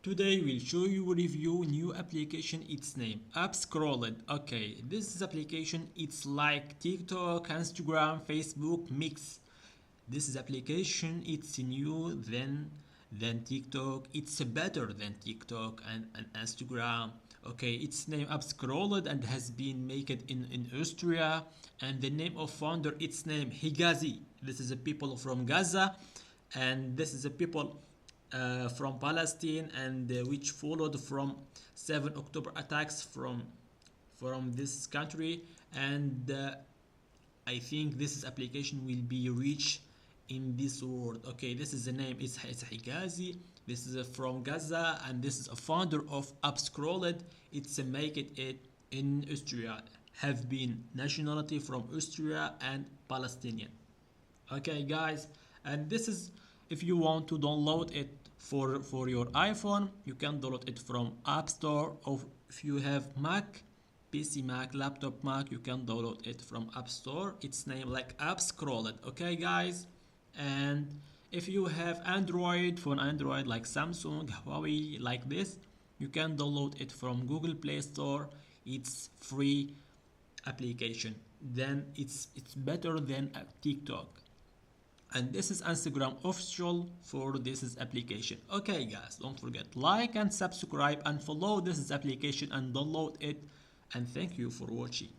Today we'll show you review new application. Its name UpScrolled. Okay, this is application. It's like TikTok, Instagram, Facebook mix. This is application. It's new than TikTok. It's better than TikTok and Instagram. Okay, its name UpScrolled and has been made in Austria. And the name of founder, its name Higazi. This is a people from Gaza, and this is a people from Palestine, and which followed from 7 October attacks from this country. And I think this application will be reached in this world. Okay, this is the name. It's Higazi. This is from Gaza, and this is a founder of UpScrolled. It's a make it in Austria. Have been nationality from Austria and Palestinian. Okay, guys, and this is if you want to download it for your iPhone, you can download it from App Store, or if you have Mac, PC Mac, laptop Mac, you can download it from App Store. Its name like UpScrolled. Okay, guys, and if you have Android, phone Android like Samsung, Huawei, like this, you can download it from Google Play Store. It's free application. Then it's better than TikTok. And this is Instagram official for this is application. Okay, guys, don't forget like and subscribe and follow this application and download it. And thank you for watching.